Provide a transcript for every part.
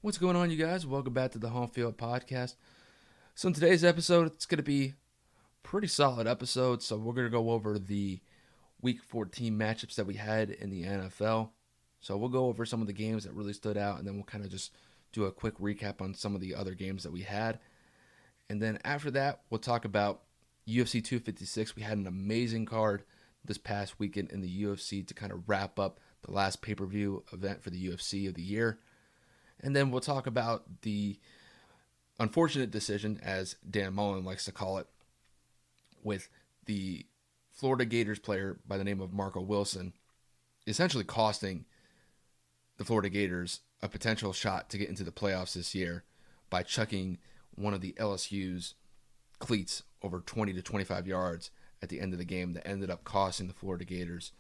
What's going on, you guys? Welcome back to the Home Field Podcast. So in today's episode, it's going to be a pretty solid episode. So we're going to go over the Week 14 matchups that we had in the NFL. So we'll go over some of the games that really stood out, and then we'll kind of just do a quick recap on some of the other games that we had. And then after that, we'll talk about UFC 256. We had an amazing card this past weekend in the UFC to kind of wrap up the last pay-per-view event for the UFC of the year. And then we'll talk about the unfortunate decision, as Dan Mullen likes to call it, with the Florida Gators player by the name of Marco Wilson essentially costing the Florida Gators a potential shot to get into the playoffs this year by chucking one of the LSU's cleats over 20 to 25 yards at the end of the game that ended up costing the Florida Gators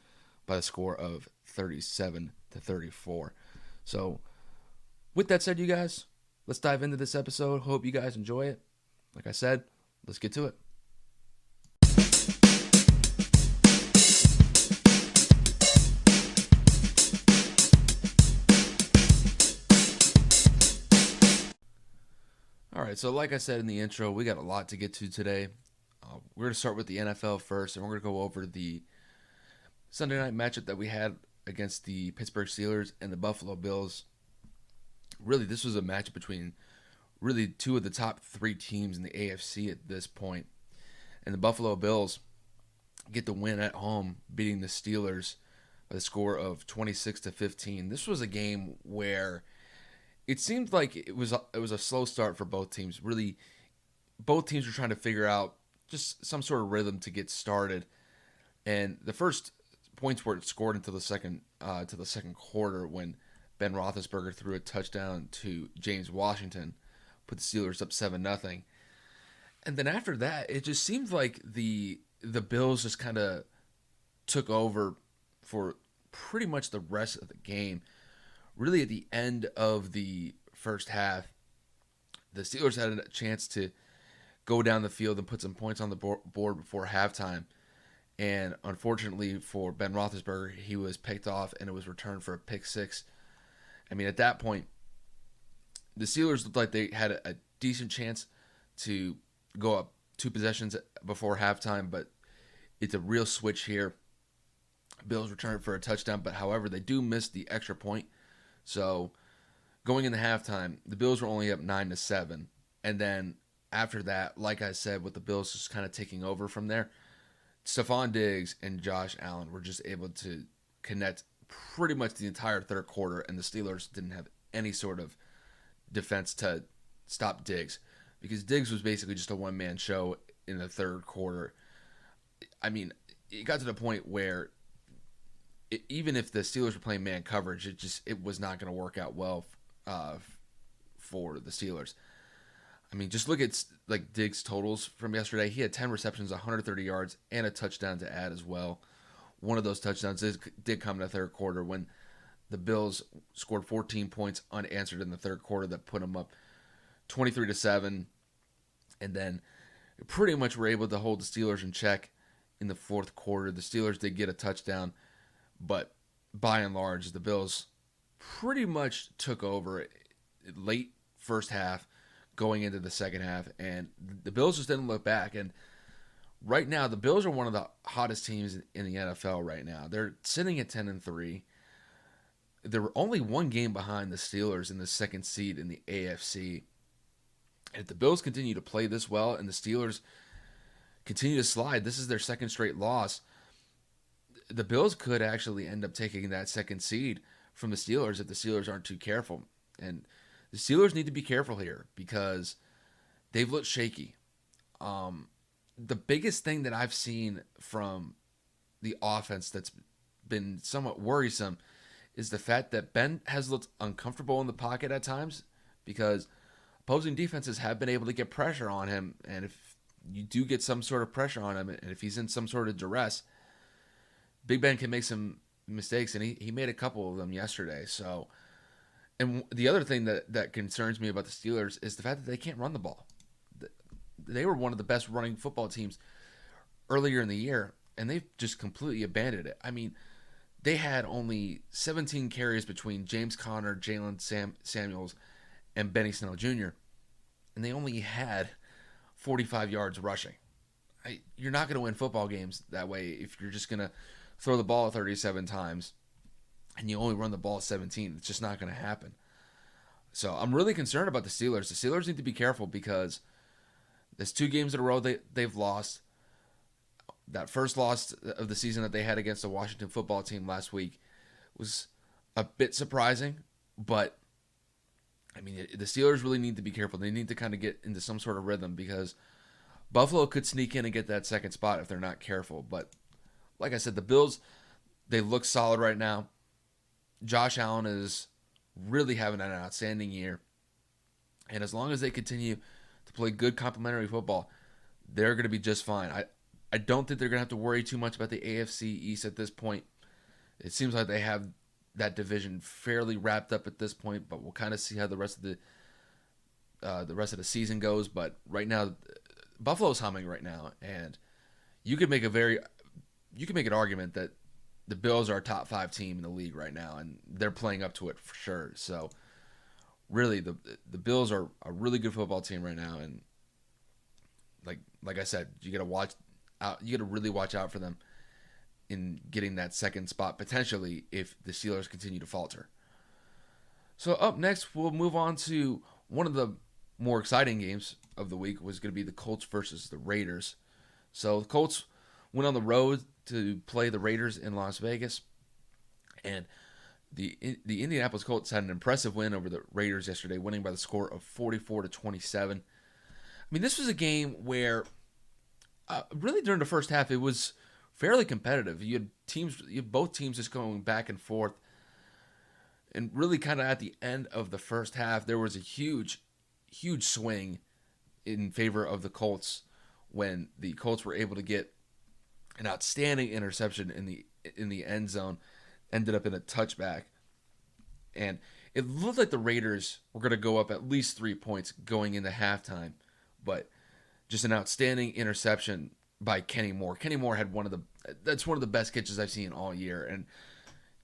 by the score of 37 to 34. So with that said, you guys, let's dive into this episode. Hope you guys enjoy it. Like I said, let's get to it. All right, so like I said in the intro, we got a lot to get to today. We're going to start with the NFL first, and we're going to go over the Sunday night matchup that we had against the Pittsburgh Steelers and the Buffalo Bills. Really, this was a matchup between really two of the top three teams in the AFC at this point. And the Buffalo Bills get the win at home, beating the Steelers by the score of 26 to 15. This was a game where it seemed like it was a slow start for both teams. Really, both teams were trying to figure out just some sort of rhythm to get started. And the first points weren't scored until the second quarter, when Ben Roethlisberger threw a touchdown to James Washington, put the Steelers up 7-0. And then after that, it just seemed like the Bills just kind of took over for pretty much the rest of the game. Really, at the end of the first half, the Steelers had a chance to go down the field and put some points on the board before halftime. And unfortunately for Ben Roethlisberger, he was picked off and it was returned for a pick six. I mean, at that point, the Steelers looked like they had a decent chance to go up 2 possessions before halftime, but it's a real switch here. Bills returned for a touchdown, but however, they do miss the extra point. So going into halftime, the Bills were only up 9-7. And then after that, like I said, with the Bills just kind of taking over from there, Stephon Diggs and Josh Allen were just able to connect pretty much the entire third quarter, and the Steelers didn't have any sort of defense to stop Diggs, because Diggs was basically just a one-man show in the third quarter. I mean, it got to the point where even if the Steelers were playing man coverage, it was not going to work out well for the Steelers. I mean, just look at like Diggs' totals from yesterday. He had 10 receptions, 130 yards, and a touchdown to add as well. One of those touchdowns did come in the third quarter when the Bills scored 14 points unanswered in the third quarter that put them up 23-7. And then pretty much were able to hold the Steelers in check in the fourth quarter. The Steelers did get a touchdown, but by and large, the Bills pretty much took over late first half going into the second half, and the Bills just didn't look back. And right now, the Bills are one of the hottest teams in the NFL right now. They're sitting at 10-3. They're only one game behind the Steelers in the second seed in the AFC. And if the Bills continue to play this well and the Steelers continue to slide, this is their second straight loss. The Bills could actually end up taking that second seed from the Steelers if the Steelers aren't too careful. And the Steelers need to be careful here because they've looked shaky. The biggest thing that I've seen from the offense that's been somewhat worrisome is the fact that Ben has looked uncomfortable in the pocket at times, because opposing defenses have been able to get pressure on him. And if you do get some sort of pressure on him, and if he's in some sort of duress, Big Ben can make some mistakes, and he made a couple of them yesterday. So, and the other thing that concerns me about the Steelers is the fact that they can't run the ball. They were one of the best running football teams earlier in the year, and they've just completely abandoned it. I mean, they had only 17 carries between James Conner, Jalen Samuels, and Benny Snell Jr., and they only had 45 yards rushing. You're not going to win football games that way if you're just going to throw the ball 37 times and you only run the ball 17. It's just not going to happen. So I'm really concerned about the Steelers. The Steelers need to be careful because there's 2 games in a row they've lost. That first loss of the season that they had against the Washington football team last week was a bit surprising, but I mean, the Steelers really need to be careful. They need to kind of get into some sort of rhythm because Buffalo could sneak in and get that second spot if they're not careful. But like I said, the Bills, they look solid right now. Josh Allen is really having an outstanding year. And as long as they continue to play good complementary football, they're going to be just fine. I don't think they're going to have to worry too much about the AFC East at this point. It seems like they have that division fairly wrapped up at this point, but we'll kind of see how the rest of the season goes. But right now, Buffalo's humming right now, and you could make an argument that the Bills are a top 5 team in the league right now, and they're playing up to it for sure. So really, the Bills are a really good football team right now, and like I said, you got to watch out. You got to really watch out for them in getting that second spot potentially if the Steelers continue to falter. So up next, we'll move on to one of the more exciting games of the week was going to be the Colts versus the Raiders. So the Colts went on the road to play the Raiders in Las Vegas, and the Indianapolis Colts had an impressive win over the Raiders yesterday, winning by the score of 44-27. I mean, this was a game where really during the first half it was fairly competitive. You had both teams just going back and forth. And really kind of at the end of the first half, there was a huge swing in favor of the Colts when the Colts were able to get an outstanding interception in the end zone, ended up in a touchback. And it looked like the Raiders were going to go up at least 3 points going into halftime, but just an outstanding interception by Kenny Moore. Kenny Moore had that's one of the best catches I've seen all year, and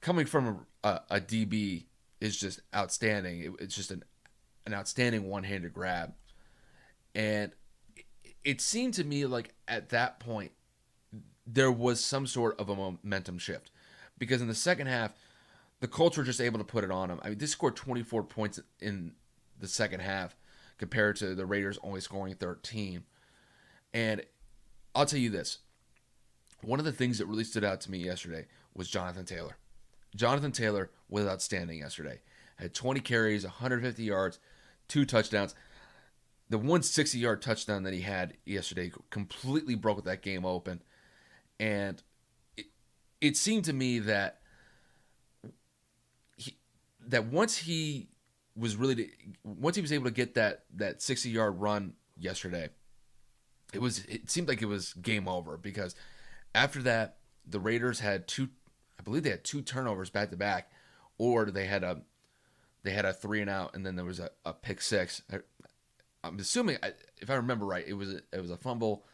coming from a DB is just outstanding. It's just an outstanding one-handed grab, and it seemed to me like at that point there was some sort of a momentum shift, because in the second half the Colts were just able to put it on them. I mean, they scored 24 points in the second half compared to the Raiders only scoring 13. And I'll tell you this. One of the things that really stood out to me yesterday was Jonathan Taylor. Jonathan Taylor was outstanding yesterday. Had 20 carries, 150 yards, 2 touchdowns. The 160-yard touchdown that he had yesterday completely broke that game open. And it seemed to me that once he was able to get that 60-yard run yesterday, it seemed like it was game over, because after that the Raiders had I believe they had 2 turnovers back to back, or they had a 3-and-out, and then there was a pick six. I'm assuming, if I remember right, it was a fumble,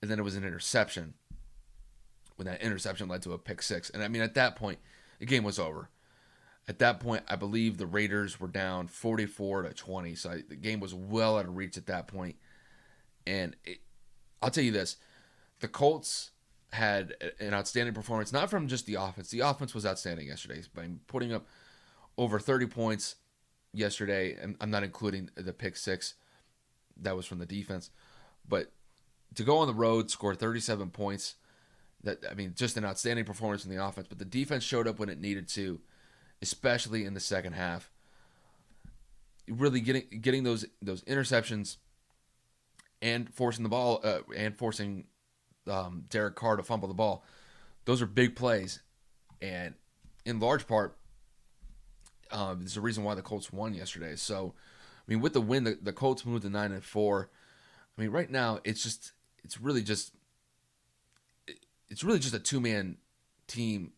and then it was an interception. When that interception led to a pick six, and I mean at that point the game was over. At that point, I believe the Raiders were down 44-20, so the game was well out of reach at that point. And I'll tell you this, the Colts had an outstanding performance, not from just the offense. The offense was outstanding yesterday by putting up over 30 points yesterday, and I'm not including the pick six that was from the defense. But to go on the road, score 37 points, just an outstanding performance from the offense. But the defense showed up when it needed to, especially in the second half. Really getting those interceptions and forcing the ball forcing Derek Carr to fumble the ball. Those are big plays, and in large part, there's the reason why the Colts won yesterday. So, I mean, with the win, the Colts moved to 9-4. I mean, right now it's really just a two-man team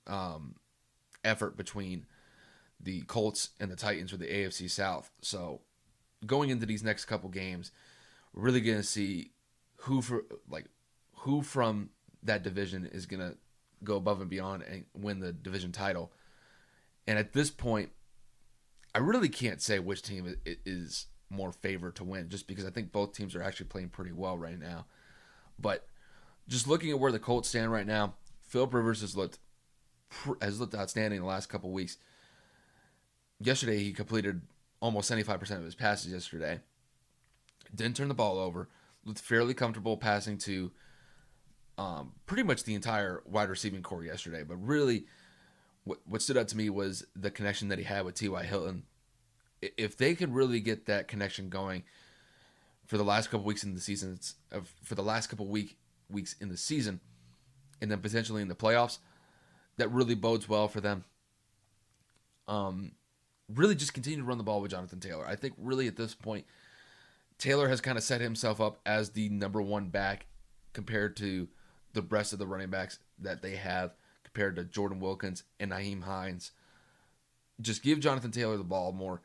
effort between the Colts and the Titans for the AFC South. So, going into these next couple games, we're really going to see who from that division is going to go above and beyond and win the division title. And at this point, I really can't say which team is more favored to win, just because I think both teams are actually playing pretty well right now. But just looking at where the Colts stand right now, Philip Rivers has looked outstanding the last couple weeks. Yesterday, he completed almost 75% of his passes yesterday. Didn't turn the ball over. Looked fairly comfortable passing to pretty much the entire wide receiving core yesterday. But really, what stood out to me was the connection that he had with T.Y. Hilton. If they can really get that connection going for the last couple weeks in the season, for the last couple weeks in the season, and then potentially in the playoffs, that really bodes well for them. Really just continue to run the ball with Jonathan Taylor. I think really at this point, Taylor has kind of set himself up as the number one back compared to the rest of the running backs that they have, compared to Jordan Wilkins and Naheem Hines. Just give Jonathan Taylor the ball more.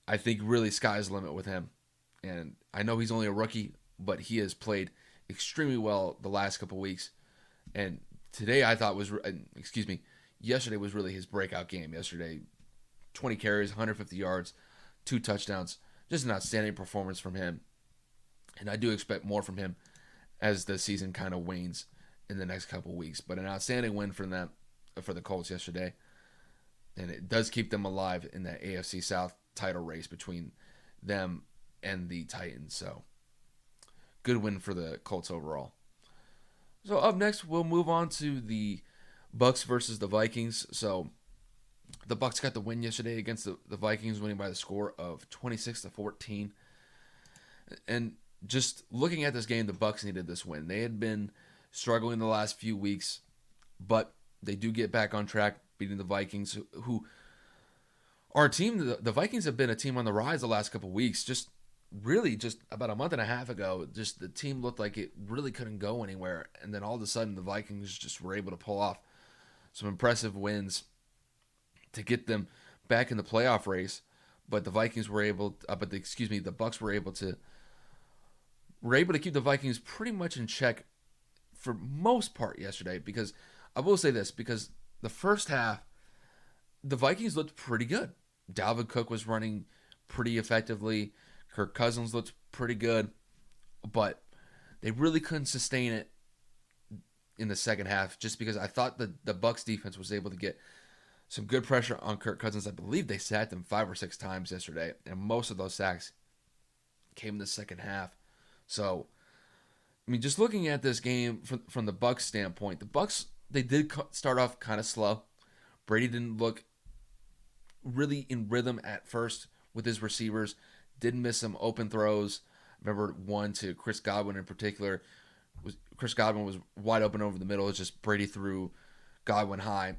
I think really sky's the limit with him. And I know he's only a rookie, but he has played extremely well the last couple weeks. And today I thought yesterday was really his breakout game. Yesterday, 20 carries, 150 yards, 2 touchdowns. Just an outstanding performance from him. And I do expect more from him as the season kind of wanes in the next couple weeks. But an outstanding win for the Colts yesterday. And it does keep them alive in that AFC South title race between them and the Titans. So good win for the Colts overall. So up next, we'll move on to the Bucks versus the Vikings. So the Bucks got the win yesterday against the Vikings, winning by the score of 26-14. And just looking at this game, the Bucks needed this win. They had been struggling the last few weeks, but they do get back on track, beating the Vikings, who are a team. The Vikings have been a team on the rise the last couple of weeks. Just about a month and a half ago, just the team looked like it really couldn't go anywhere. And then all of a sudden, the Vikings just were able to pull off some impressive wins to get them back in the playoff race. But the Vikings were able, the Bucks were able to keep the Vikings pretty much in check for most part yesterday. Because I will say this, because the first half, the Vikings looked pretty good. Dalvin Cook was running pretty effectively. Kirk Cousins looked pretty good, but they really couldn't sustain it in the second half, just because I thought the Bucks defense was able to get some good pressure on Kirk Cousins. I believe they sacked him 5 or 6 times yesterday, and most of those sacks came in the second half. So, I mean, just looking at this game from the Bucks standpoint, the Bucks, they did start off kind of slow. Brady didn't look really in rhythm at first with his receivers. Didn't miss some open throws. I remember one to Chris Godwin in particular. Chris Godwin was wide open over the middle. It's just Brady threw Godwin high.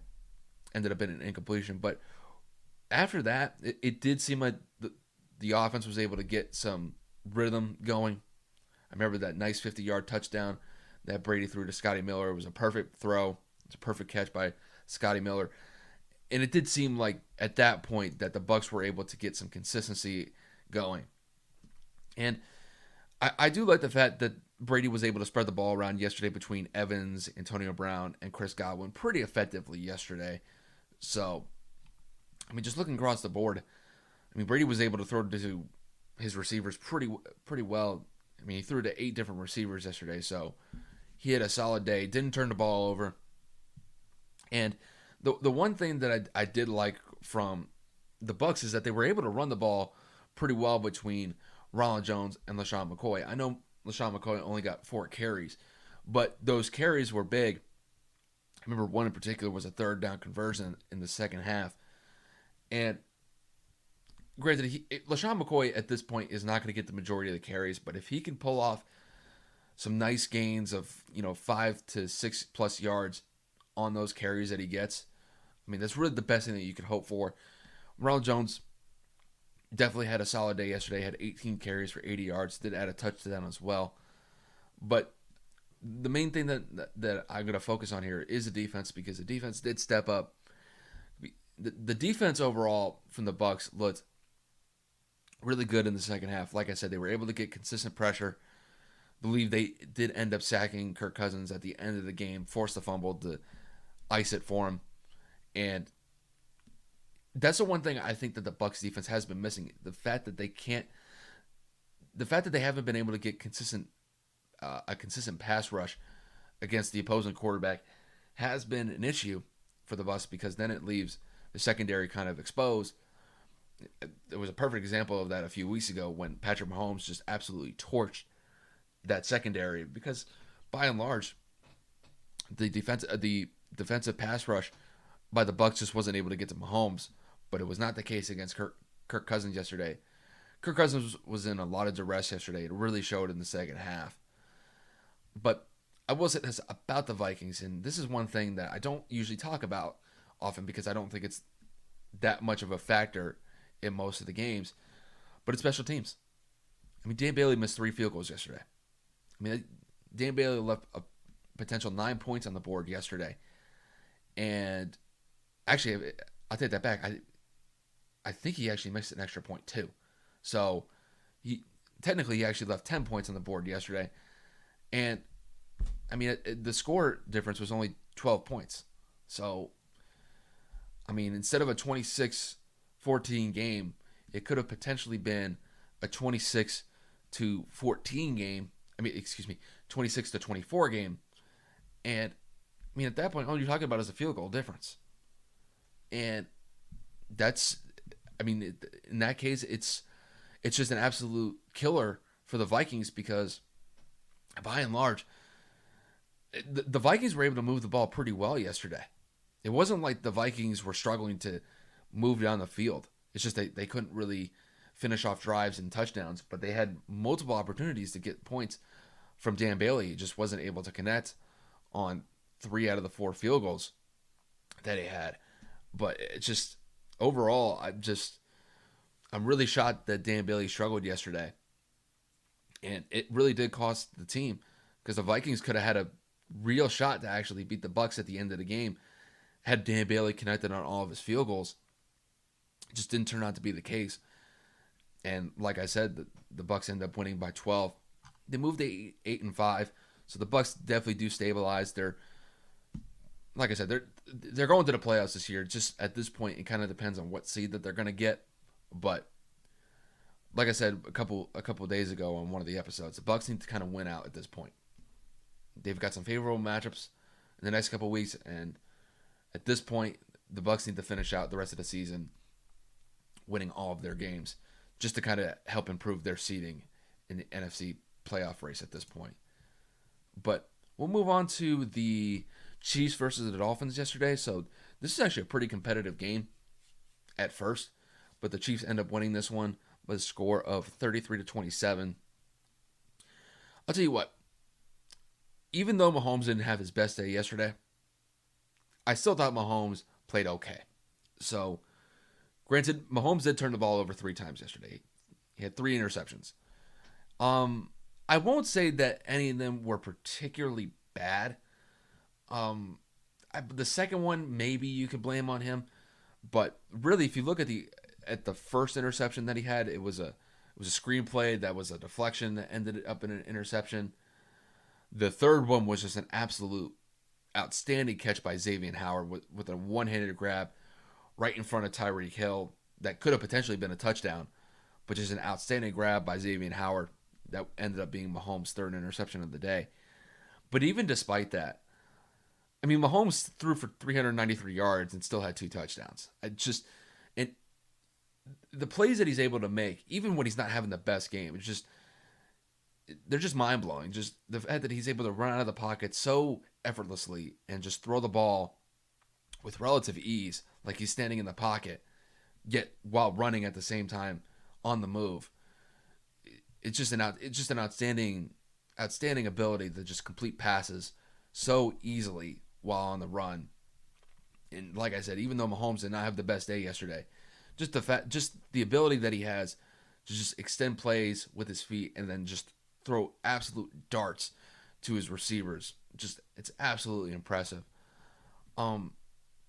Ended up in an incompletion. But after that, it did seem like the offense was able to get some rhythm going. I remember that nice 50-yard touchdown that Brady threw to Scotty Miller. It was a perfect throw. It's a perfect catch by Scotty Miller. And it did seem like at that point that the Bucks were able to get some consistency going. And I do like the fact that Brady was able to spread the ball around yesterday between Evans, Antonio Brown, and Chris Godwin pretty effectively yesterday. So, I mean, just looking across the board, I mean, Brady was able to throw to his receivers pretty well. I mean, he threw to 8 different receivers yesterday, so he had a solid day. Didn't turn the ball over. And the one thing that I did like from the Bucks is that they were able to run the ball pretty well between Ronald Jones and LaShawn McCoy. I know LaShawn McCoy only got 4 carries, but those carries were big. I remember one in particular was a 3rd down conversion in the second half. And granted, LaShawn McCoy at this point is not going to get the majority of the carries, but if he can pull off some nice gains of 5 to 6 plus yards on those carries that he gets, I mean, that's really the best thing that you could hope for. Ronald Jones definitely had a solid day yesterday. Had 18 carries for 80 yards. Did add a touchdown as well. But the main thing that I'm going to focus on here is the defense, because the defense did step up. The defense overall from the Bucks looked really good in the second half. Like I said, they were able to get consistent pressure. I believe they did end up sacking Kirk Cousins at the end of the game, forced the fumble to ice it for him. And That's the one thing I think that the Bucks defense has been missing. The fact that they haven't been able to get a consistent pass rush against the opposing quarterback has been an issue for the Bucks because then it leaves the secondary kind of exposed. There was a perfect example of that a few weeks ago when Patrick Mahomes just absolutely torched that secondary because by and large the defensive pass rush by the Bucks just wasn't able to get to Mahomes, but it was not the case against Kirk Cousins yesterday. Kirk Cousins was in a lot of duress yesterday. It really showed in the second half. But I will say this about the Vikings, and this is one thing that I don't usually talk about often because I don't think it's that much of a factor in most of the games, but it's special teams. I mean, Dan Bailey missed 3 field goals yesterday. I mean, Dan Bailey left a potential 9 points on the board yesterday. And actually, I'll take that back. I think he actually missed an extra point too. So he actually left 10 points on the board yesterday. And I mean, the score difference was only 12 points. So, I mean, instead of a 26-14 game, it could have potentially been a 26-14 game. I mean, excuse me, 26-24 game. And I mean, at that point, all you're talking about is a field goal difference. And that's, I mean, in that case, it's just an absolute killer for the Vikings because, by and large, the Vikings were able to move the ball pretty well yesterday. It wasn't like the Vikings were struggling to move down the field. It's just they couldn't really finish off drives and touchdowns, but they had multiple opportunities to get points from Dan Bailey. He just wasn't able to connect on 3 out of the 4 field goals that he had. But it's just overall, I'm really shocked that Dan Bailey struggled yesterday. And it really did cost the team because the Vikings could have had a real shot to actually beat the Bucks at the end of the game had Dan Bailey connected on all of his field goals. It just didn't turn out to be the case. And like I said, the Bucks ended up winning by 12. They moved to 8-5, so the Bucks definitely do stabilize. Like I said, they're going to the playoffs this year. Just at this point, it kind of depends on what seed that they're going to get. But like I said a couple of days ago on one of the episodes, the Bucks need to kind of win out at this point. They've got some favorable matchups in the next couple of weeks, and at this point, the Bucks need to finish out the rest of the season winning all of their games just to kind of help improve their seeding in the NFC playoff race at this point. But we'll move on to the Chiefs versus the Dolphins yesterday. So this is actually a pretty competitive game at first, but the Chiefs end up winning this one with a score of 33-27. I'll tell you what, even though Mahomes didn't have his best day yesterday, I still thought Mahomes played okay. So, granted, Mahomes did turn the ball over 3 times yesterday. He had 3 interceptions. I won't say that any of them were particularly bad. The second one, maybe you could blame on him, but really, if you look at the first interception that he had, it was a screenplay that was a deflection that ended up in an interception. The third one was just an absolute outstanding catch by Xavier Howard with a one-handed grab right in front of Tyreek Hill that could have potentially been a touchdown, but just an outstanding grab by Xavier Howard that ended up being Mahomes' 3rd interception of the day. But even despite that, I mean, Mahomes threw for 393 yards and still had 2 touchdowns. And the plays that he's able to make, even when he's not having the best game, they're just mind-blowing. Just the fact that he's able to run out of the pocket so effortlessly and just throw the ball with relative ease, like he's standing in the pocket, yet while running at the same time on the move. It's just an outstanding ability to just complete passes so easily while on the run. And like I said, even though Mahomes did not have the best day yesterday, just the ability that he has to just extend plays with his feet and then just throw absolute darts to his receivers. It's absolutely impressive.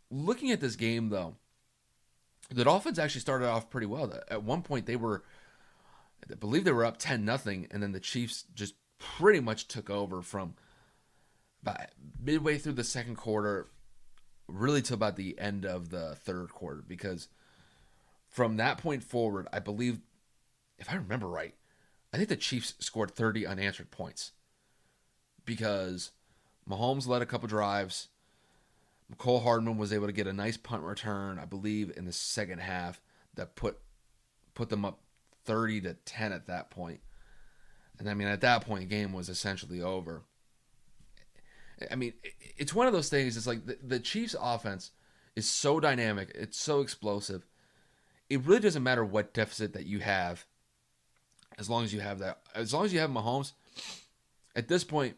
Looking at this game though, the Dolphins actually started off pretty well. At one point I believe they were up 10-0, and then the Chiefs just pretty much took over from about midway through the second quarter, really to about the end of the third quarter, because From that point forward, I believe, if I remember right, I think the Chiefs scored 30 unanswered points because Mahomes led a couple drives. McCole Hardman was able to get a nice punt return, I believe, in the second half that put them up 30-10 at that point. And I mean, at that point, the game was essentially over. I mean, it's one of those things. It's like the Chiefs' offense is so dynamic. It's so explosive. It really doesn't matter what deficit that you have, as long as you have that. As long as you have Mahomes, at this point,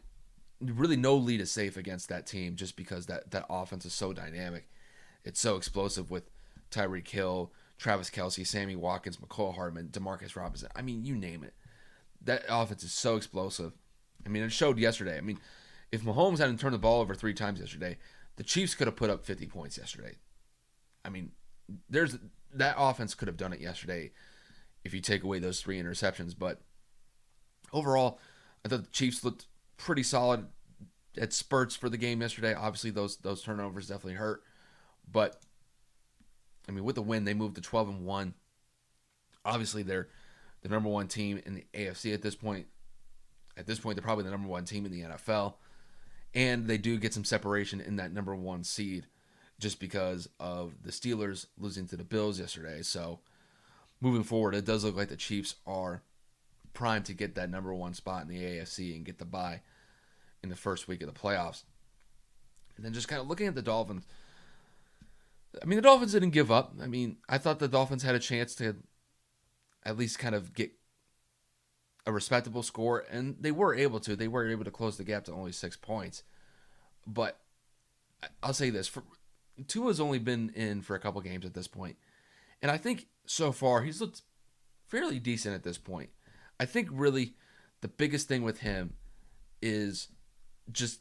really no lead is safe against that team just because that offense is so dynamic. It's so explosive with Tyreek Hill, Travis Kelce, Sammy Watkins, McCole Hardman, Demarcus Robinson. I mean, you name it. That offense is so explosive. I mean, it showed yesterday. I mean, if Mahomes hadn't turned the ball over 3 times yesterday, the Chiefs could have put up 50 points yesterday. I mean, that offense could have done it yesterday if you take away those 3 interceptions. But overall, I thought the Chiefs looked pretty solid at spurts for the game yesterday. Obviously, those turnovers definitely hurt. But, I mean, with the win, they moved to 12-1. Obviously, they're the number 1 team in the AFC at this point. At this point, they're probably the number 1 team in the NFL. And they do get some separation in that number 1 seed just because of the Steelers losing to the Bills yesterday. So, moving forward, it does look like the Chiefs are primed to get that number 1 spot in the AFC and get the bye in the first week of the playoffs. And then just kind of looking at the Dolphins, I mean, the Dolphins didn't give up. I mean, I thought the Dolphins had a chance to at least kind of get a respectable score, and they were able to. They were able to close the gap to only 6 points. But I'll say this. Tua's only been in for a couple games at this point. And I think so far he's looked fairly decent at this point. I think really the biggest thing with him is just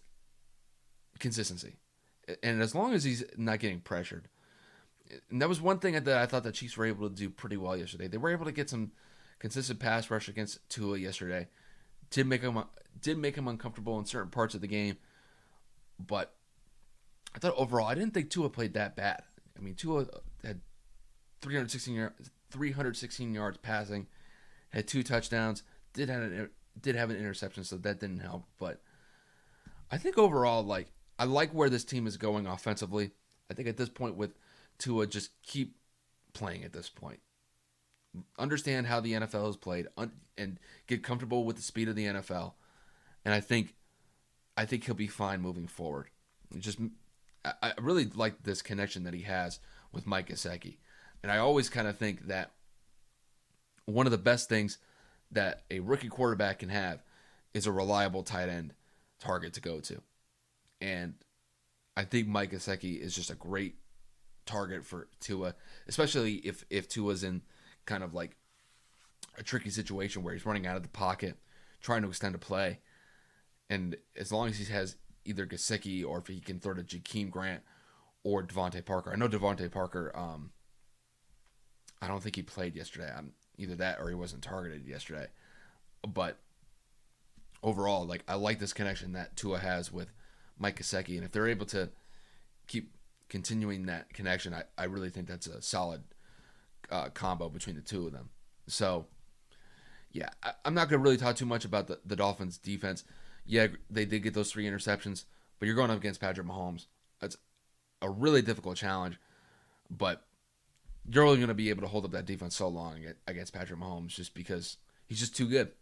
consistency. And as long as he's not getting pressured. And that was one thing that I thought the Chiefs were able to do pretty well yesterday. They were able to get some consistent pass rush against Tua yesterday. Did make him uncomfortable in certain parts of the game. But I thought overall, I didn't think Tua played that bad. I mean, Tua had 316 yards passing, had 2 touchdowns, did have an interception, so that didn't help. But I think overall, like, I like where this team is going offensively. I think at this point with Tua, just keep playing at this point. Understand how the NFL is played and get comfortable with the speed of the NFL. And I think he'll be fine moving forward. I really like this connection that he has with Mike Gesicki. And I always kind of think that one of the best things that a rookie quarterback can have is a reliable tight end target to go to. And I think Mike Gesicki is just a great target for Tua, especially if Tua's in kind of like a tricky situation where he's running out of the pocket, trying to extend a play. And as long as he has either Gesicki or if he can throw to Jakeem Grant or Devontae Parker. I know Devontae Parker, I don't think he played yesterday. Either that or he wasn't targeted yesterday. But overall, like, I like this connection that Tua has with Mike Gesicki. And if they're able to keep continuing that connection, I really think that's a solid combo between the two of them. So, yeah, I'm not going to really talk too much about the Dolphins' defense. Yeah, they did get those 3 interceptions, but you're going up against Patrick Mahomes. That's a really difficult challenge, but you're only going to be able to hold up that defense so long against Patrick Mahomes just because he's just too good,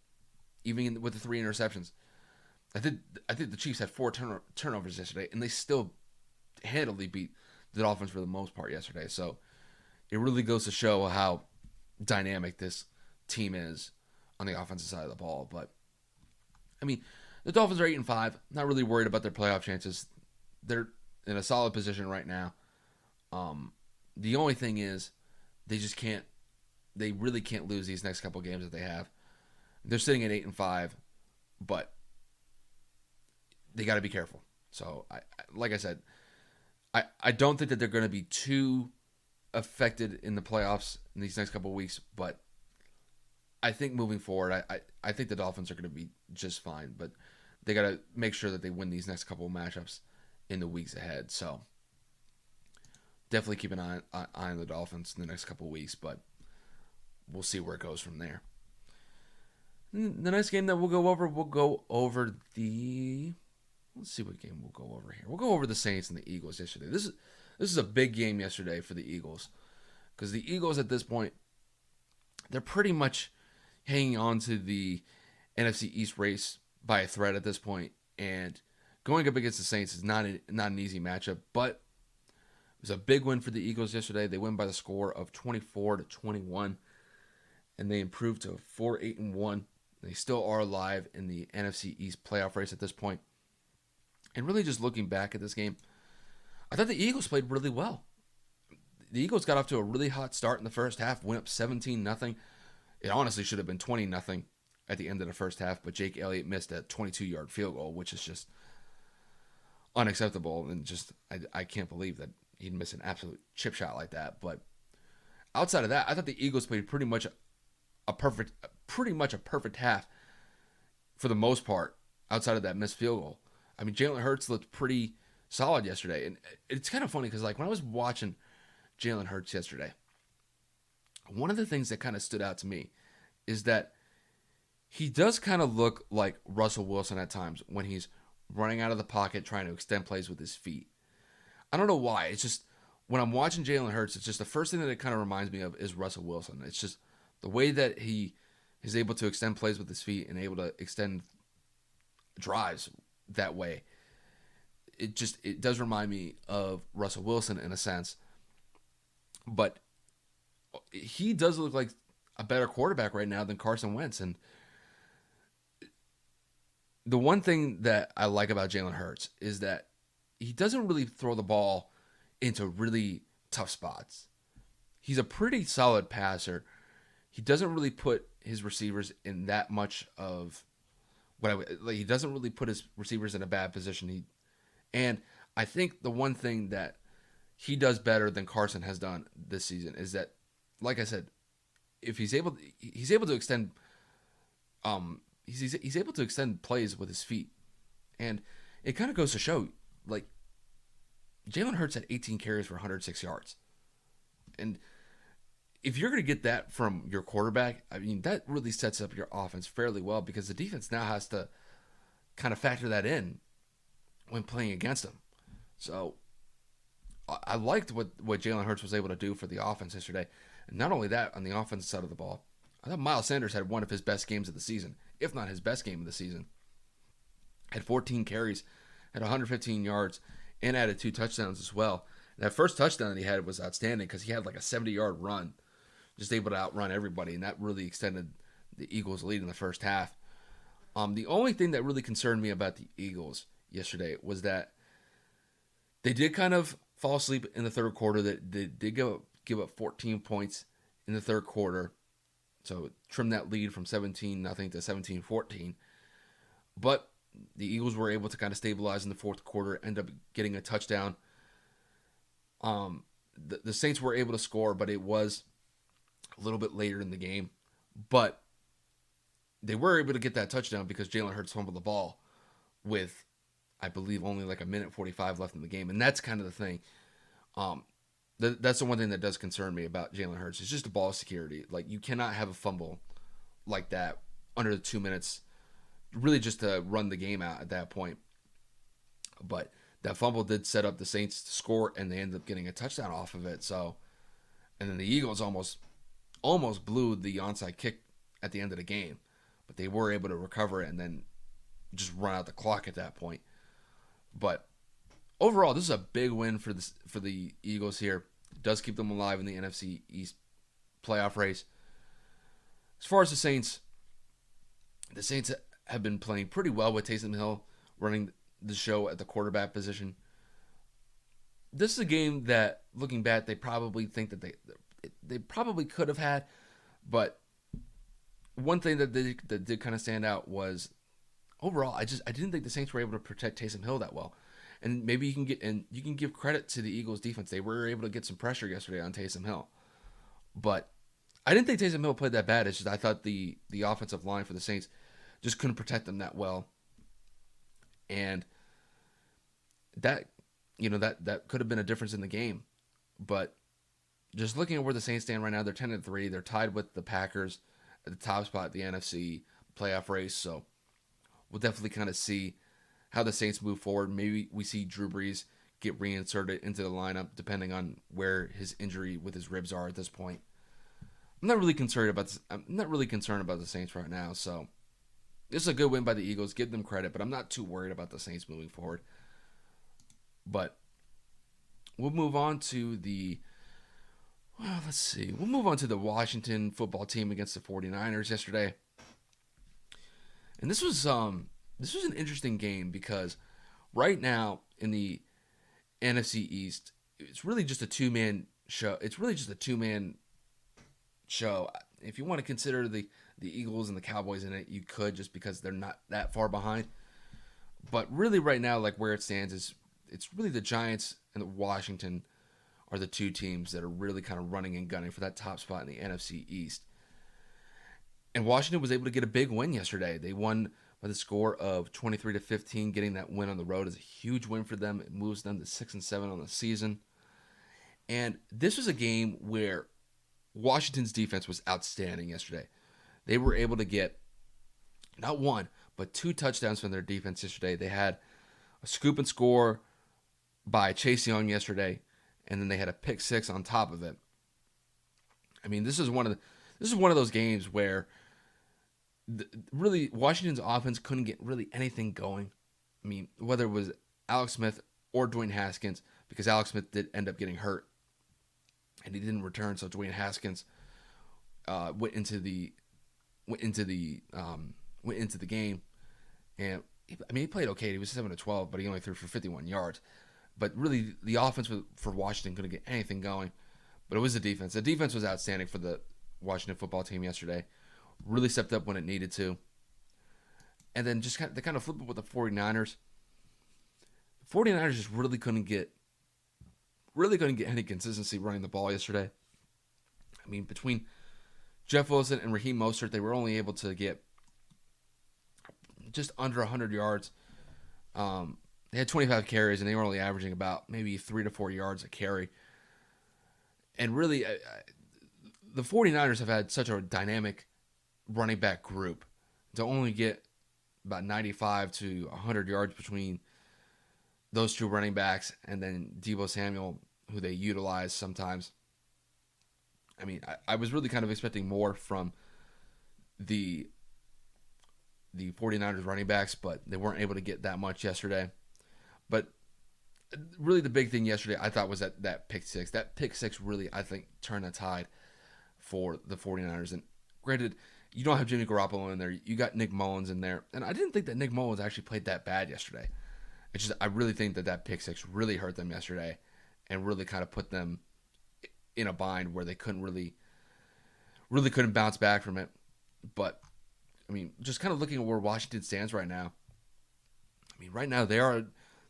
even with the 3 interceptions. I think the Chiefs had 4 turnovers yesterday, and they still handily beat the Dolphins for the most part yesterday. So it really goes to show how dynamic this team is on the offensive side of the ball. But, I mean, the Dolphins are 8-5. Not really worried about their playoff chances. They're in a solid position right now. The only thing is they really can't lose these next couple games that they have. They're sitting at 8-5, but they got to be careful. So, like I said, I don't think that they're going to be too affected in the playoffs in these next couple of weeks, but I think moving forward, I think the Dolphins are going to be just fine, but they got to make sure that they win these next couple of matchups in the weeks ahead. So, definitely keep an eye on the Dolphins in the next couple of weeks, but we'll see where it goes from there. The next game that we'll go over the. Let's see what game we'll go over here. We'll go over the Saints and the Eagles yesterday. This is a big game yesterday for the Eagles, because the Eagles at this point, they're pretty much hanging on to the NFC East race by a thread at this point, and going up against the Saints is not an easy matchup. But it was a big win for the Eagles yesterday. They win by the score of 24-21, and they improved to 4-8-1. They still are alive in the NFC East playoff race at this point. And really just looking back at this game, I thought the Eagles played really well. The Eagles got off to a really hot start in the first half, went up 17-0. It honestly should have been 20-0 at the end of the first half, but Jake Elliott missed a 22-yard field goal, which is just unacceptable. And just, I can't believe that he'd miss an absolute chip shot like that. But outside of that, I thought the Eagles played pretty much a perfect half for the most part, outside of that missed field goal. I mean, Jalen Hurts looked pretty solid yesterday. And it's kind of funny because, like, when I was watching Jalen Hurts yesterday, one of the things that kind of stood out to me is that he does kind of look like Russell Wilson at times when he's running out of the pocket trying to extend plays with his feet. I don't know why. It's just when I'm watching Jalen Hurts, it's just the first thing that it kind of reminds me of is Russell Wilson. It's just the way that he is able to extend plays with his feet and able to extend drives that way. It does remind me of Russell Wilson in a sense. But he does look like a better quarterback right now than Carson Wentz. And the one thing that I like about Jalen Hurts is that he doesn't really throw the ball into really tough spots. He's a pretty solid passer. He doesn't really put his receivers in that much of he doesn't really put his receivers in a bad position. And I think the one thing that he does better than Carson has done this season is that, like I said, if he's able to extend he's able to extend plays with his feet. And it kind of goes to show, like, Jalen Hurts had 18 carries for 106 yards. And if you're going to get that from your quarterback, I mean, that really sets up your offense fairly well, because the defense now has to kind of factor that in when playing against him. So I liked what Jalen Hurts was able to do for the offense yesterday. And not only that, on the offensive side of the ball, I thought Miles Sanders had one of his best games of the season, if not his best game of the season. Had 14 carries, had 115 yards, and added 2 touchdowns as well. And that first touchdown that he had was outstanding because he had like a 70-yard run, just able to outrun everybody, and that really extended the Eagles' lead in the first half. The only thing that really concerned me about the Eagles yesterday was that they did kind of fall asleep in the third quarter. That they did give up 14 points in the third quarter, so trim that lead from 17-0 to 17-14. But the Eagles were able to kind of stabilize in the fourth quarter, end up getting a touchdown. The Saints were able to score, but it was a little bit later in the game. But they were able to get that touchdown because Jalen Hurts fumbled the ball with, I believe, only like a minute 45 left in the game. And that's kind of the thing. That's the one thing that does concern me about Jalen Hurts. It's just the ball security. Like, you cannot have a fumble like that under the 2 minutes, really just to run the game out at that point. But that fumble did set up the Saints to score, and they ended up getting a touchdown off of it. So, and then the Eagles almost blew the onside kick at the end of the game, but they were able to recover it and then just run out the clock at that point. But overall, this is a big win for the Eagles here. It does keep them alive in the NFC East playoff race. As far as the Saints have been playing pretty well with Taysom Hill running the show at the quarterback position. This is a game that, looking back, they probably think that they probably could have had, but one thing that did kind of stand out was overall, I didn't think the Saints were able to protect Taysom Hill that well. And maybe you can give credit to the Eagles defense. They were able to get some pressure yesterday on Taysom Hill. But I didn't think Taysom Hill played that bad. It's just I thought the offensive line for the Saints just couldn't protect them that well. And that could have been a difference in the game. But just looking at where the Saints stand right now, they're 10-3. They're tied with the Packers at the top spot of the NFC playoff race. So we'll definitely kind of see how the Saints move forward. Maybe we see Drew Brees get reinserted into the lineup depending on where his injury with his ribs are at this point. I'm not really concerned about this. I'm not really concerned about the Saints right now. So this is a good win by the Eagles. Give them credit, but I'm not too worried about the Saints moving forward. But we'll move on to let's see. We'll move on to the Washington football team against the 49ers yesterday. And this was an interesting game because right now in the NFC East, it's really just a two-man show. If you want to consider the Eagles and the Cowboys in it, you could, just because they're not that far behind. But really right now, like where it stands is it's really the Giants and the Washington are the two teams that are really kind of running and gunning for that top spot in the NFC East. And Washington was able to get a big win yesterday. They won by the score of 23-15. Getting that win on the road is a huge win for them. It moves them to 6-7 on the season. And this was a game where Washington's defense was outstanding yesterday. They were able to get not one, but 2 touchdowns from their defense yesterday. They had a scoop and score by Chase Young yesterday, and then they had a pick 6 on top of it. I mean, this is one of those games where really Washington's offense couldn't get really anything going. I mean, whether it was Alex Smith or Dwayne Haskins, because Alex Smith did end up getting hurt, and he didn't return, so Dwayne Haskins went into the game, and he played okay. He was 7-12, but he only threw for 51 yards. But really, the offense for Washington couldn't get anything going. But it was the defense. The defense was outstanding for the Washington football team yesterday. Really stepped up when it needed to. And then they kind of flipped it with the 49ers. The 49ers just really couldn't get any consistency running the ball yesterday. I mean, between Jeff Wilson and Raheem Mostert, they were only able to get just under 100 yards. They had 25 carries, and they were only averaging about maybe 3 to 4 yards a carry. And really, the 49ers have had such a dynamic running back group to only get about 95 to 100 yards between those two running backs and then Deebo Samuel, who they utilize sometimes. I mean, I was really kind of expecting more from the 49ers running backs, but they weren't able to get that much yesterday. But really the big thing yesterday, I thought, was that pick 6. That pick 6 really, I think, turned the tide for the 49ers. And granted, you don't have Jimmy Garoppolo in there. You got Nick Mullins in there. And I didn't think that Nick Mullins actually played that bad yesterday. It's just I really think that pick 6 really hurt them yesterday and really kind of put them in a bind where they couldn't really couldn't bounce back from it. But, I mean, just kind of looking at where Washington stands right now, I mean, right now they are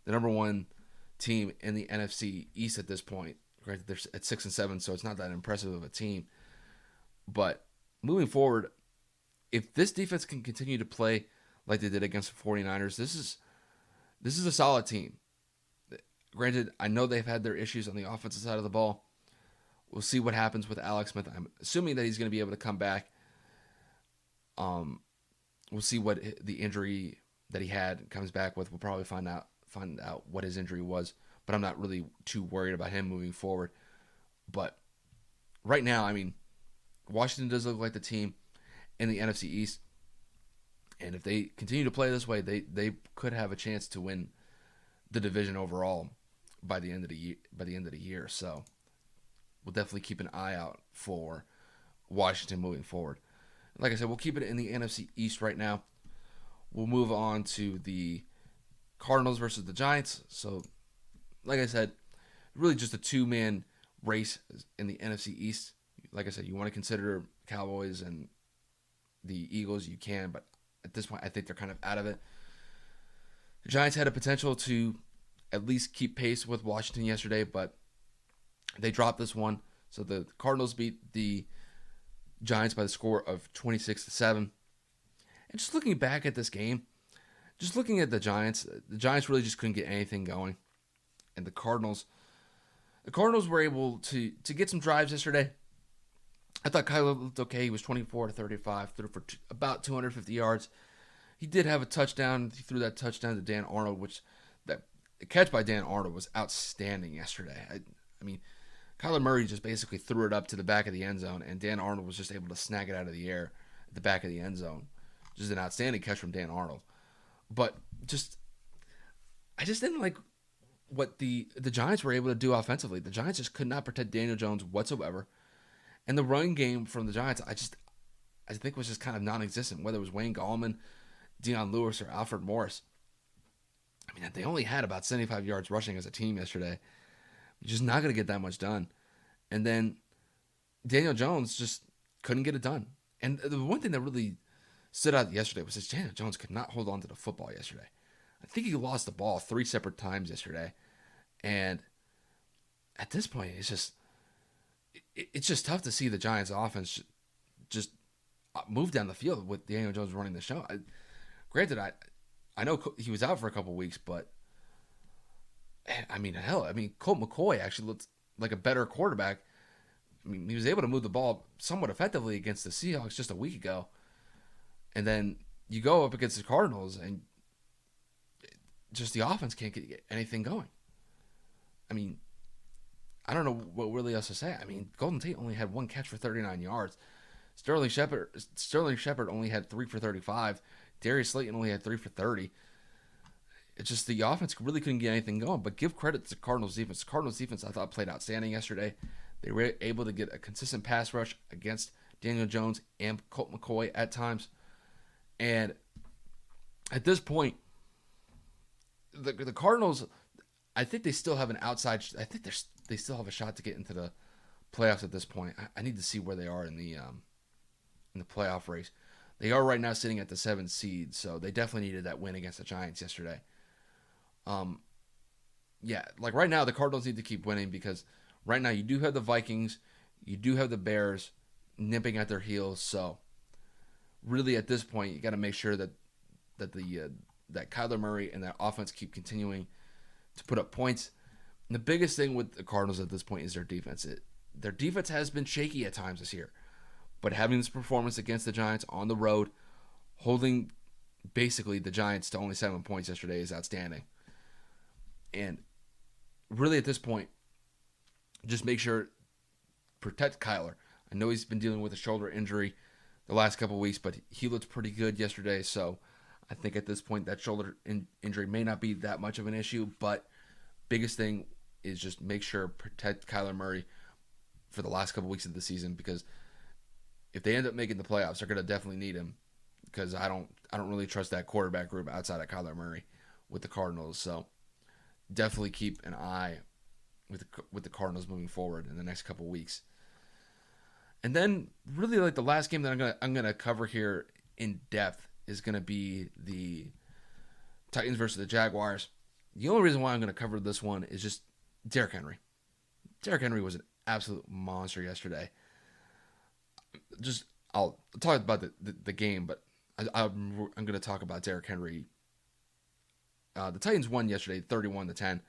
the number 1 team in the NFC East at this point. Granted, they're at 6-7, so it's not that impressive of a team. But moving forward, if this defense can continue to play like they did against the 49ers, this is a solid team. Granted, I know they've had their issues on the offensive side of the ball. We'll see what happens with Alex Smith. I'm assuming that he's going to be able to come back. We'll see what the injury that he had comes back with. We'll probably find out what his injury was, but I'm not really too worried about him moving forward. But right now, I mean, Washington does look like the team in the NFC East, and if they continue to play this way, they could have a chance to win the division overall by the end of the year. So we'll definitely keep an eye out for Washington moving forward. Like I said, we'll keep it in the NFC East right now. We'll move on to the Cardinals versus the Giants. So, like I said, really just a 2-man race in the NFC East. Like I said, you want to consider Cowboys and the Eagles, you can, but at this point, I think they're kind of out of it. The Giants had a potential to at least keep pace with Washington yesterday, but they dropped this one. So the Cardinals beat the Giants by the score of 26-7. And just looking back at this game, just looking at the Giants really just couldn't get anything going. And the Cardinals the Cardinals were able to get some drives yesterday. I thought Kyler looked okay. He was 24 to 35, threw for about 250 yards. He did have a touchdown. He threw that touchdown to Dan Arnold, which that catch by Dan Arnold was outstanding yesterday. I mean, Kyler Murray just basically threw it up to the back of the end zone, and Dan Arnold was just able to snag it out of the air at the back of the end zone. Just an outstanding catch from Dan Arnold. But I just didn't like what the Giants were able to do offensively. The Giants just could not protect Daniel Jones whatsoever. And the run game from the Giants, I think was just kind of non-existent, whether it was Wayne Gallman, Deion Lewis, or Alfred Morris. I mean, they only had about 75 yards rushing as a team yesterday. You're just not going to get that much done. And then Daniel Jones just couldn't get it done. And the one thing that really stood out yesterday was that Daniel Jones could not hold on to the football yesterday. I think he lost the ball 3 separate times yesterday. And at this point, it's just tough to see the Giants offense just move down the field with Daniel Jones running the show. Granted, I know he was out for a couple weeks, but I mean, Colt McCoy actually looked like a better quarterback. I mean, he was able to move the ball somewhat effectively against the Seahawks just a week ago. And then you go up against the Cardinals, and just the offense can't get anything going. I mean, I don't know what really else to say. I mean, Golden Tate only had 1 catch for 39 yards. Sterling Shepard only had 3 for 35. Darius Slayton only had 3 for 30. It's just the offense really couldn't get anything going. But give credit to Cardinals defense. The Cardinals defense, I thought, played outstanding yesterday. They were able to get a consistent pass rush against Daniel Jones and Colt McCoy at times. And at this point, the Cardinals, I think they still have an outside. I think they still have a shot to get into the playoffs at this point. I need to see where they are in the playoff race. They are right now sitting at the 7th seed, so they definitely needed that win against the Giants yesterday. Yeah, like right now the Cardinals need to keep winning because right now you do have the Vikings, you do have the Bears nipping at their heels. So really at this point you got to make sure that Kyler Murray and that offense keep continuing to put up points. And the biggest thing with the Cardinals at this point is their defense. Their defense has been shaky at times this year, but having this performance against the Giants on the road, holding basically the Giants to only 7 points yesterday is outstanding. And really at this point, just make sure, protect Kyler. I know he's been dealing with a shoulder injury the last couple of weeks, but he looked pretty good yesterday. So I think at this point that shoulder injury may not be that much of an issue, but biggest thing is just make sure protect Kyler Murray for the last couple of weeks of the season, because if they end up making the playoffs, they're going to definitely need him, because I don't really trust that quarterback group outside of Kyler Murray with the Cardinals. So definitely keep an eye with the Cardinals moving forward in the next couple of weeks. And then really like the last game that I'm gonna cover here in depth is gonna be the Titans versus the Jaguars. The only reason why I'm gonna cover this one is just Derrick Henry. Derrick Henry was an absolute monster yesterday. I'll talk about the game, but I'm going to talk about Derrick Henry. The Titans won yesterday, 31-10.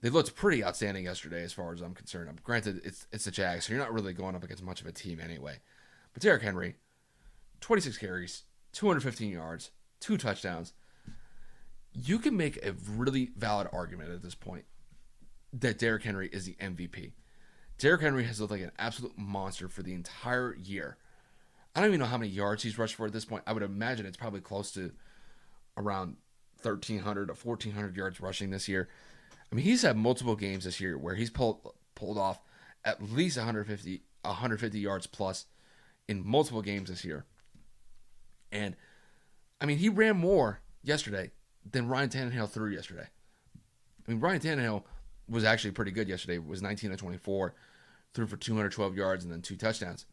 They looked pretty outstanding yesterday, as far as I'm concerned. Granted, it's the Jags, so you're not really going up against much of a team anyway. But Derrick Henry, 26 carries, 215 yards, 2 touchdowns. You can make a really valid argument at this point that Derrick Henry is the MVP. Derrick Henry has looked like an absolute monster for the entire year. I don't even know how many yards he's rushed for at this point. I would imagine it's probably close to around 1,300 to 1,400 yards rushing this year. I mean, he's had multiple games this year where he's pulled off at least 150 yards plus in multiple games this year. And, I mean, he ran more yesterday than Ryan Tannehill threw yesterday. I mean, Ryan Tannehill was actually pretty good yesterday. It was 19-24, threw for 212 yards and then 2 touchdowns.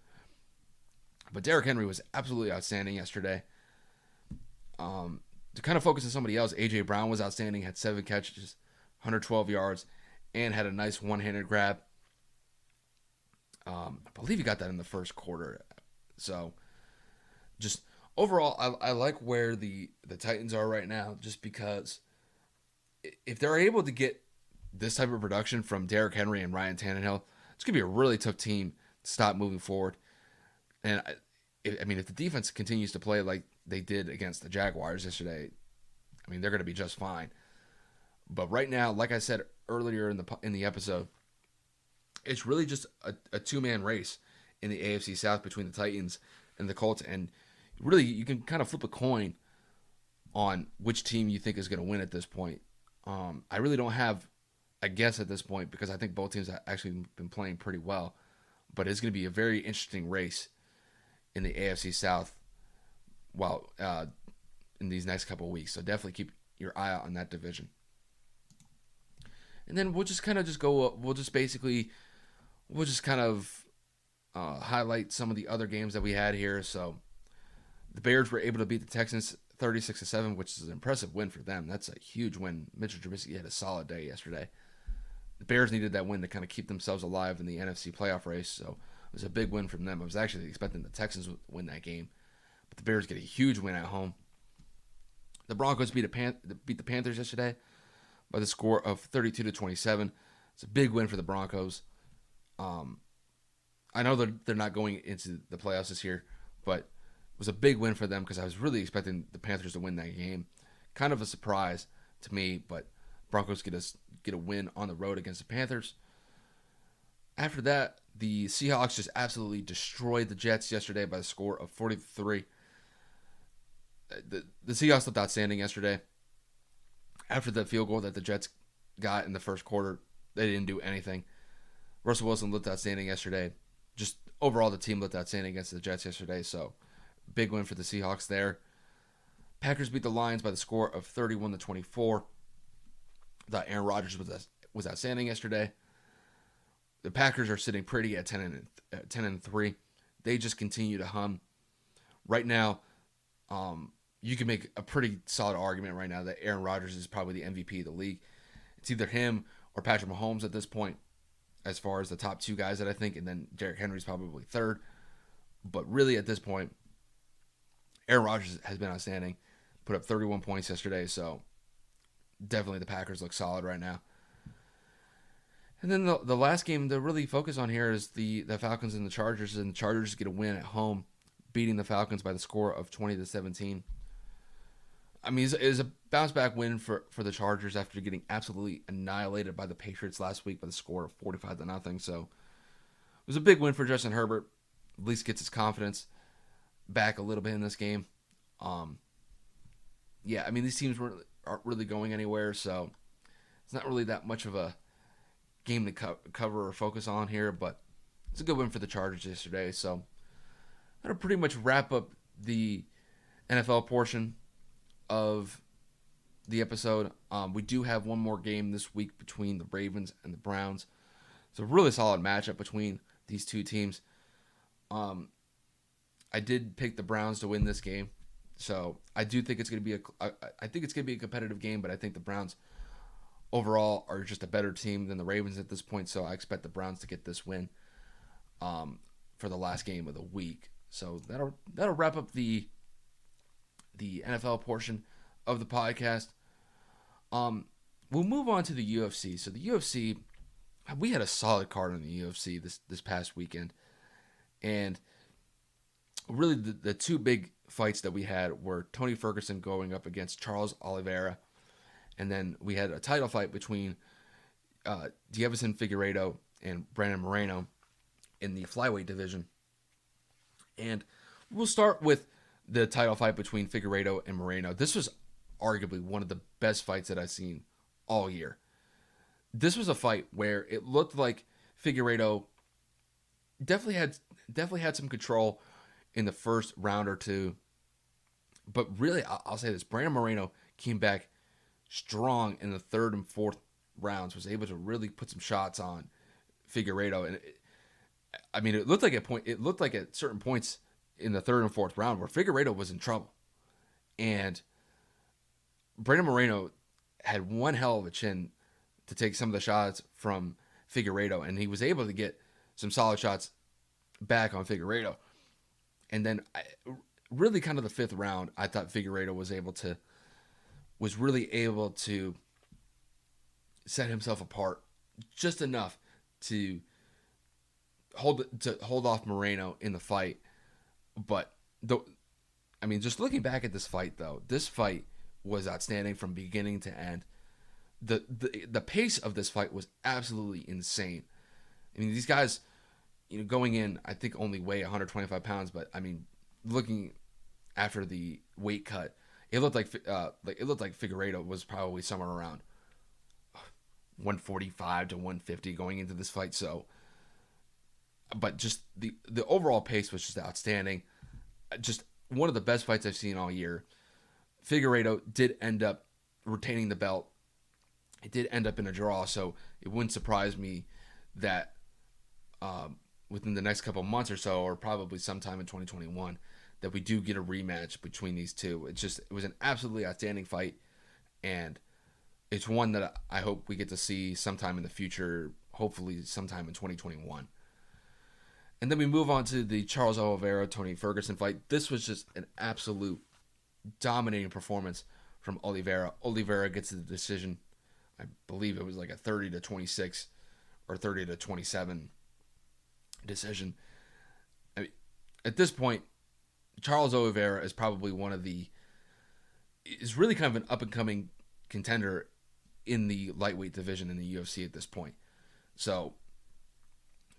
But Derrick Henry was absolutely outstanding yesterday. To kind of focus on somebody else, A.J. Brown was outstanding, had 7 catches, 112 yards, and had a nice one-handed grab. I believe he got that in the first quarter. So, just overall, I like where the Titans are right now, just because if they're able to get this type of production from Derrick Henry and Ryan Tannehill, it's going to be a really tough team to stop moving forward. And I mean, if the defense continues to play like they did against the Jaguars yesterday, I mean, they're going to be just fine. But right now, like I said earlier in the episode, it's really just a two-man race in the AFC South between the Titans and the Colts. And really, you can kind of flip a coin on which team you think is going to win at this point. I really don't have a guess at this point because I think both teams have actually been playing pretty well. But it's going to be a very interesting race in the AFC South while in these next couple of weeks. So definitely keep your eye out on that division. And then we'll just kind of highlight some of the other games that we had here. So the Bears were able to beat the Texans 36-7, which is an impressive win for them. That's a huge win. Mitchell Trubisky had a solid day yesterday. The Bears needed that win to kind of keep themselves alive in the NFC playoff race, so it was a big win from them. I was actually expecting the Texans to win that game, but the Bears get a huge win at home. The Broncos beat the Panthers yesterday by the score of 32-27. It's a big win for the Broncos. I know they're not going into the playoffs this year, but it was a big win for them because I was really expecting the Panthers to win that game. Kind of a surprise to me, but Broncos get a win on the road against the Panthers. After that, the Seahawks just absolutely destroyed the Jets yesterday by the score of 40-3. The Seahawks looked outstanding yesterday. After the field goal that the Jets got in the first quarter, they didn't do anything. Russell Wilson looked outstanding yesterday. Just overall, the team looked outstanding against the Jets yesterday, so big win for the Seahawks there. Packers beat the Lions by the score of 31-24. I thought Aaron Rodgers was outstanding yesterday. The Packers are sitting pretty at 10-3. They just continue to hum. Right now, you can make a pretty solid argument right now that Aaron Rodgers is probably the MVP of the league. It's either him or Patrick Mahomes at this point, as far as the top two guys that I think, and then Derrick Henry's probably third. But really, at this point, Aaron Rodgers has been outstanding. Put up 31 points yesterday, so definitely the Packers look solid right now. And then the last game to really focus on here is the Falcons and the Chargers, and the Chargers get a win at home, beating the Falcons by the score of 20-17. I mean, it was a bounce-back win for the Chargers after getting absolutely annihilated by the Patriots last week by the score of 45-0. So it was a big win for Justin Herbert. At least gets his confidence back a little bit in this game. Yeah, I mean, these teams aren't really going anywhere, so it's not really that much of a game to cover or focus on here, but it's a good win for the Chargers yesterday. So that'll pretty much wrap up the NFL portion of the episode. We do have one more game this week between the Ravens and the Browns. It's a really solid matchup between these two teams. I did pick the Browns to win this game, so I do think it's going to be a competitive game, but I think the Browns overall are just a better team than the Ravens at this point, so I expect the Browns to get this win for the last game of the week. So that'll wrap up the NFL portion of the podcast. We'll move on to the UFC. So the UFC, we had a solid card on the UFC this past weekend, and really the two big fights that we had were Tony Ferguson going up against Charles Oliveira, and then we had a title fight between Deiveson Figueiredo and Brandon Moreno in the flyweight division. And we'll start with the title fight between Figueiredo and Moreno. This was arguably one of the best fights that I've seen all year. This was a fight where it looked like Figueiredo definitely had some control in the first round or two. But really, I'll say this, Brandon Moreno came back strong in the third and fourth rounds, was able to really put some shots on Figueiredo. And it looked like at certain points in the third and fourth round where Figueiredo was in trouble. And Brandon Moreno had one hell of a chin to take some of the shots from Figueiredo, and he was able to get some solid shots back on Figueiredo. And then really kind of the fifth round, I thought Figueiredo was really able to set himself apart just enough to hold off Moreno in the fight. But just looking back at this fight, though, this fight was outstanding from beginning to end. The pace of this fight was absolutely insane. I mean, these guys, going in, I think only weigh 125 pounds, but I mean, looking after the weight cut, it looked like Figueiredo was probably somewhere around 145 to 150 going into this fight. So, but just the overall pace was just outstanding. Just one of the best fights I've seen all year. Figueiredo did end up retaining the belt. It did end up in a draw, so it wouldn't surprise me that within the next couple months or so, or probably sometime in 2021, that we do get a rematch between these two. It was an absolutely outstanding fight, and it's one that I hope we get to see sometime in the future, hopefully sometime in 2021. And then we move on to the Charles Oliveira-Tony Ferguson fight. This was just an absolute dominating performance from Oliveira. Oliveira gets the decision. I believe it was like a 30-26 or 30-27 decision. I mean, at this point, Charles Oliveira is probably is really kind of an up-and-coming contender in the lightweight division in the UFC at this point. So,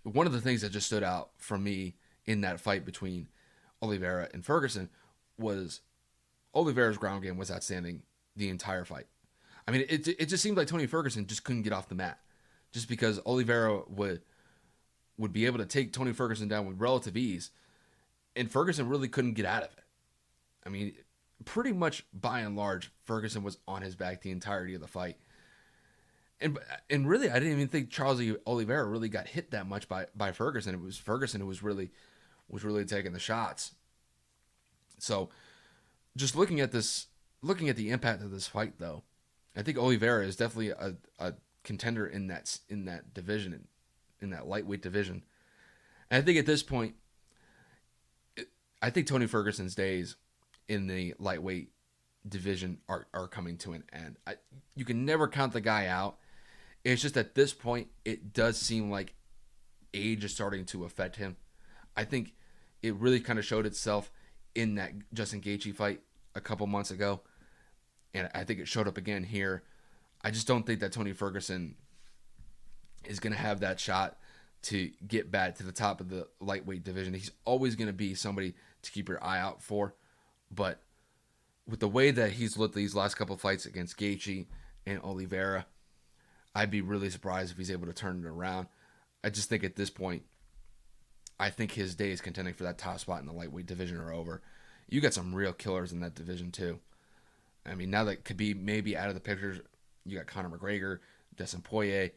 one of the things that just stood out for me in that fight between Oliveira and Ferguson was Oliveira's ground game was outstanding the entire fight. I mean, it just seemed like Tony Ferguson just couldn't get off the mat, just because Oliveira would be able to take Tony Ferguson down with relative ease, and Ferguson really couldn't get out of it. I mean, pretty much by and large, Ferguson was on his back the entirety of the fight. And really, I didn't even think Charles Oliveira really got hit that much by Ferguson. It was Ferguson who was really taking the shots. So, just looking at the impact of this fight, though, I think Oliveira is definitely a contender in that division, in that lightweight division. And I think at this point, I think Tony Ferguson's days in the lightweight division are coming to an end. You can never count the guy out. It's just at this point, it does seem like age is starting to affect him. I think it really kind of showed itself in that Justin Gaethje fight a couple months ago, and I think it showed up again here. I just don't think that Tony Ferguson is going to have that shot to get back to the top of the lightweight division. He's always going to be somebody to keep your eye out for, but with the way that he's looked these last couple of fights against Gaethje and Oliveira, I'd be really surprised if he's able to turn it around. I just think at this point, I think his days contending for that top spot in the lightweight division are over. You got some real killers in that division too. I mean, now that Khabib may be out of the picture, you got Conor McGregor, Dustin Poirier.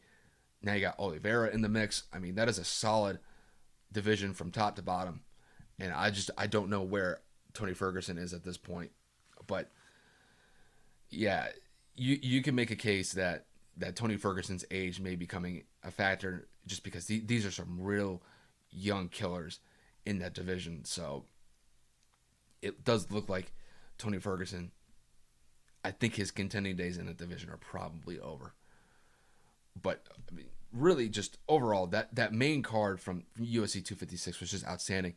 Now you got Oliveira in the mix. I mean, that is a solid division from top to bottom. And I don't know where Tony Ferguson is at this point. But yeah, you can make a case that Tony Ferguson's age may be becoming a factor just because these are some real young killers in that division. So it does look like Tony Ferguson, I think his contending days in the division are probably over. But I mean, really just overall, that main card from UFC 256 was just outstanding.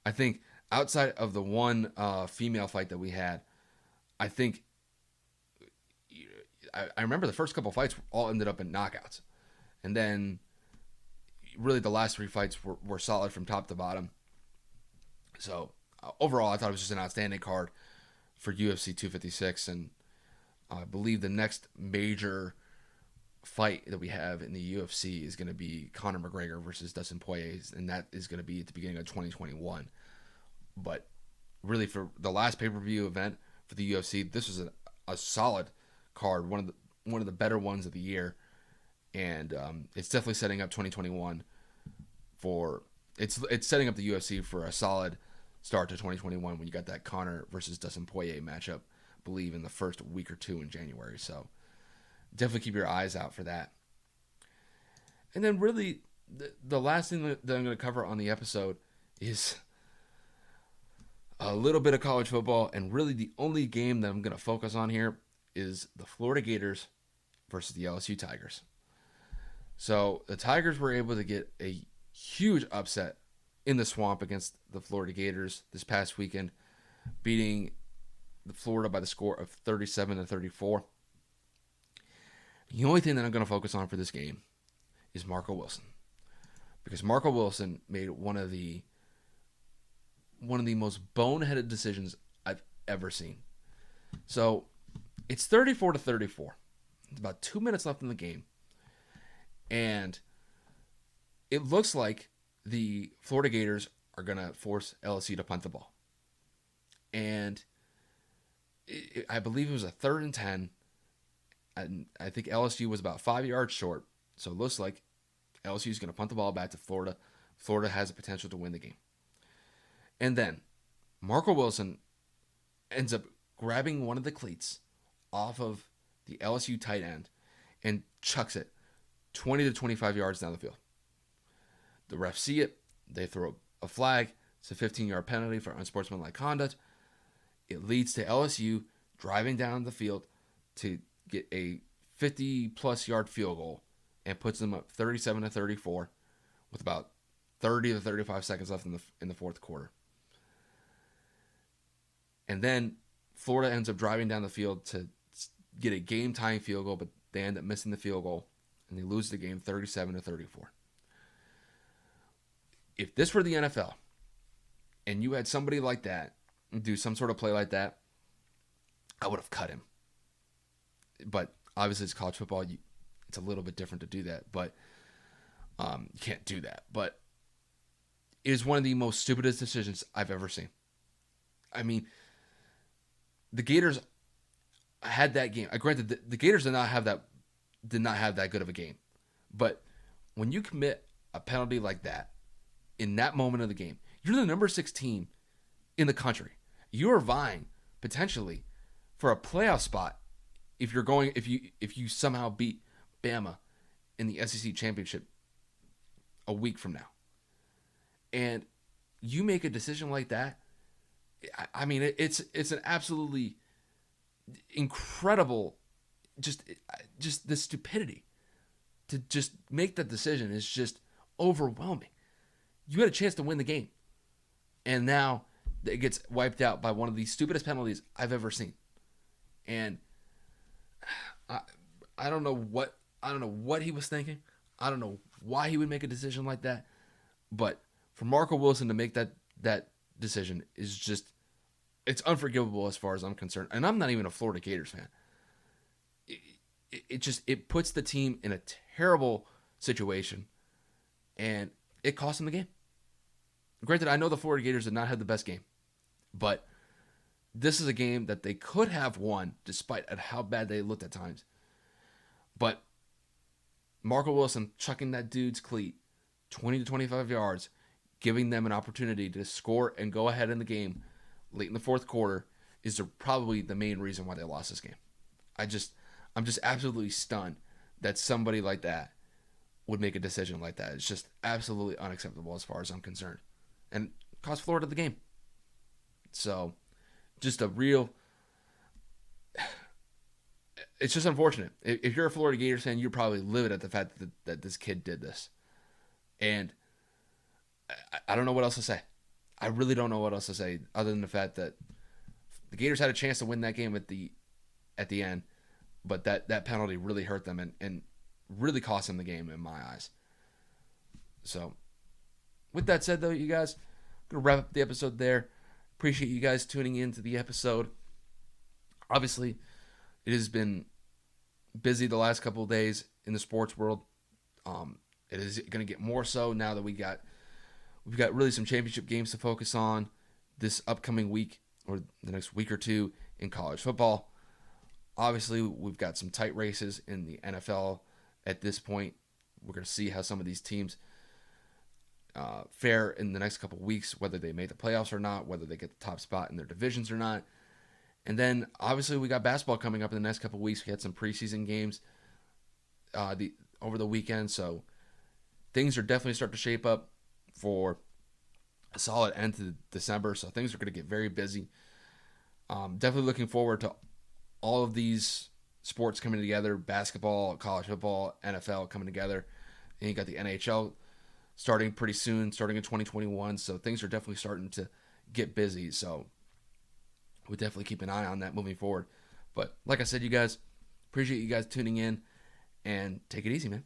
I think outside of the one female fight that we had, I think I remember the first couple of fights all ended up in knockouts. And then really the last three fights were solid from top to bottom. So overall, I thought it was just an outstanding card for UFC 256. And I believe the next major fight that we have in the UFC is going to be Conor McGregor versus Dustin Poirier. And that is going to be at the beginning of 2021. But really for the last pay-per-view event for the UFC, this was a solid card, one of the better ones of the year, and it's definitely setting up 2021 for it's setting up the UFC for a solid start to 2021 when you got that Conor versus Dustin Poirier matchup, I believe in the first week or two in January. So definitely keep your eyes out for that. And then really the last thing that I'm going to cover on the episode is a little bit of college football, and really the only game that I'm going to focus on here is the Florida Gators versus the LSU Tigers. So the Tigers were able to get a huge upset in the swamp against the Florida Gators this past weekend, beating the Florida by the score of 37-34. The only thing that I'm going to focus on for this game is Marco Wilson, because Marco Wilson made one of the most boneheaded decisions I've ever seen. So it's 34-34. It's about 2 minutes left in the game, and it looks like the Florida Gators are going to force LSU to punt the ball. And I believe it was a 3rd and 10. And I think LSU was about 5 yards short. So it looks like LSU is going to punt the ball back to Florida. Florida has the potential to win the game. And then Marco Wilson ends up grabbing one of the cleats off of the LSU tight end and chucks it 20 to 25 yards down the field. The refs see it. They throw a flag. It's a 15-yard penalty for unsportsmanlike conduct. It leads to LSU driving down the field to get a 50-plus yard field goal and puts them up 37-34 with about 30 to 35 seconds left in the fourth quarter. And then Florida ends up driving down the field to get a game-tying field goal, but they end up missing the field goal, and they lose the game 37-34. If this were the NFL, and you had somebody like that do some sort of play like that, I would have cut him. But obviously it's college football. It's a little bit different to do that, but you can't do that. But it is one of the most stupidest decisions I've ever seen. I mean, the Gators had that game. Granted, the Gators did not have that good of a game. But when you commit a penalty like that in that moment of the game, you're the number 6 team in the country. You are vying potentially for a playoff spot if you somehow beat Bama in the SEC championship a week from now. And you make a decision like that. I mean, it's an absolutely incredible, just the stupidity to just make that decision is just overwhelming. You had a chance to win the game, and now it gets wiped out by one of the stupidest penalties I've ever seen. And I don't know what he was thinking. I don't know why he would make a decision like that. But for Marco Wilson to make that decision is just, it's unforgivable as far as I'm concerned. And I'm not even a Florida Gators fan. It puts the team in a terrible situation, and it cost them the game. Granted, I know the Florida Gators did not have the best game, but this is a game that they could have won despite at how bad they looked at times. But Marco Wilson chucking that dude's cleat 20 to 25 yards, giving them an opportunity to score and go ahead in the game late in the fourth quarter is probably the main reason why they lost this game. I'm just absolutely stunned that somebody like that would make a decision like that. It's just absolutely unacceptable as far as I'm concerned. And cost Florida the game. So, just a real... It's just unfortunate. If you're a Florida Gators fan, you're probably livid at the fact that this kid did this. And I don't know what else to say. I really don't know what else to say other than the fact that the Gators had a chance to win that game at the end, but that penalty really hurt them and really cost them the game in my eyes. So, with that said, though, you guys, I'm going to wrap up the episode there. Appreciate you guys tuning into the episode. Obviously, it has been busy the last couple of days in the sports world. It is going to get more so now that we've got really some championship games to focus on this upcoming week or the next week or two in college football. Obviously, we've got some tight races in the NFL at this point. We're going to see how some of these teams fare in the next couple of weeks, whether they make the playoffs or not, whether they get the top spot in their divisions or not. And then, obviously, we got basketball coming up in the next couple of weeks. We had some preseason games over the weekend, so things are definitely starting to shape up for a solid end to December, so things are going to get very busy. Definitely looking forward to all of these sports coming together: basketball, college football, NFL coming together. And you got the NHL starting pretty soon, starting in 2021. So things are definitely starting to get busy. So we definitely keep an eye on that moving forward. But like I said, you guys, appreciate you guys tuning in and take it easy, man.